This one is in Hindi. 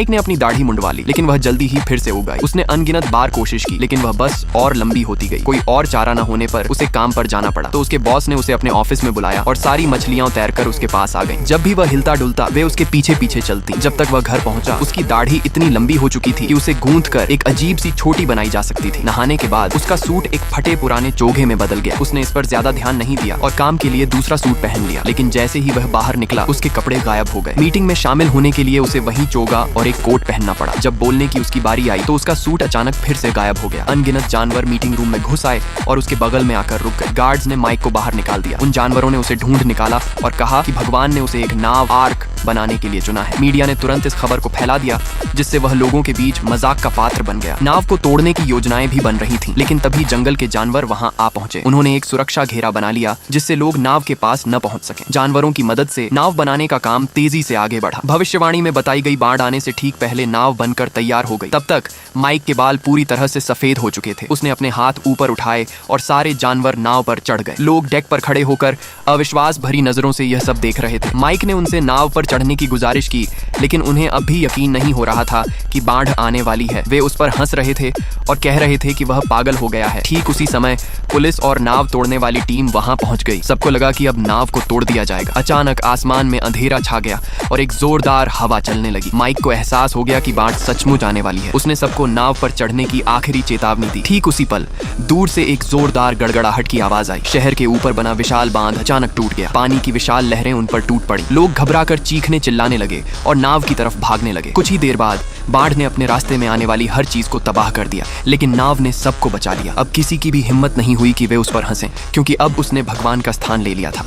माइक ने अपनी दाढ़ी मुंडवा ली, लेकिन वह जल्दी ही फिर से उग आई। उसने अनगिनत बार कोशिश की, लेकिन वह बस और लंबी होती गई। कोई और चारा न होने पर उसे काम पर जाना पड़ा। तो उसके बॉस ने उसे अपने ऑफिस में बुलाया और सारी मछलियां तैरकर उसके पास आ गईं। जब भी वह हिलता डुलता वे उसके पीछे पीछे चलती। जब तक वह घर पहुंचा, उसकी दाढ़ी इतनी लंबी हो चुकी थी कि उसे गूंथ कर एक अजीब सी छोटी बनाई जा सकती थी। नहाने के बाद उसका सूट एक फटे पुराने चोगे में बदल गया। उसने इस पर ज्यादा ध्यान नहीं दिया और काम के लिए दूसरा सूट पहन लिया, लेकिन जैसे ही वह बाहर निकला उसके कपड़े गायब हो गए। मीटिंग में शामिल होने के लिए उसे वही चोगा और एक कोट पहनना पड़ा। जब बोलने की उसकी बारी आई तो उसका सूट अचानक फिर से गायब हो गया। अनगिनत जानवर मीटिंग रूम में घुस आए और उसके बगल में आकर रुक गए। गार्ड्स ने माइक को बाहर निकाल दिया। उन जानवरों ने उसे ढूंढ निकाला और कहा कि भगवान ने उसे एक नाव आर्क बनाने के लिए चुना है। मीडिया ने तुरंत इस खबर को फैला दिया, जिससे वह लोगों के बीच मजाक का पात्र बन गया। नाव को तोड़ने की योजनाएं भी बन रही थीं, लेकिन तभी जंगल के जानवर वहां आ पहुंचे। उन्होंने एक सुरक्षा घेरा बना लिया, जिससे लोग नाव के पास न पहुंच सकें। जानवरों की मदद से नाव बनाने का काम तेजी से आगे बढ़ा। भविष्यवाणी में बताई गई बाढ़ आने से ठीक पहले नाव बनकर तैयार हो गई। तब तक माइक के बाल पूरी तरह से सफेद हो चुके थे। उसने अपने हाथ ऊपर उठाए और सारे जानवर नाव पर चढ़ गए। लोग डेक पर खड़े होकर अविश्वास भरी नजरों से यह सब देख रहे थे। माइक ने उनसे नाव पर चढ़ने की गुजारिश की, लेकिन उन्हें अब भी यकीन नहीं हो रहा था कि बाढ़ आने वाली है। वे उस पर हंस रहे थे और कह रहे थे कि वह पागल हो गया है। ठीक उसी समय पुलिस और नाव तोड़ने वाली टीम वहां पहुंच गई। सबको लगा कि अब नाव को तोड़ दिया जाएगा। अचानक आसमान में अंधेरा छा गया और एक जोरदार हवा चलने लगी। माइक को एहसास हो गया कि बाढ़ सचमुच आने वाली है। उसने सबको नाव पर चढ़ने की आखिरी चेतावनी दी। ठीक उसी पल दूर से एक जोरदार गड़गड़ाहट की आवाज आई। शहर के ऊपर बना विशाल बांध अचानक टूट गया। पानी की विशाल लहरें उन पर टूट पड़ी। लोग घबराकर चीखने चिल्लाने लगे और नाव की तरफ भागने लगे। कुछ ही देर बाद बाढ़ ने अपने रास्ते में आने वाली हर चीज को तबाह कर दिया, लेकिन नाव ने सबको बचा लिया। अब किसी की भी हिम्मत नहीं हुई कि वे उस पर हंसें, क्योंकि अब उसने भगवान का स्थान ले लिया था।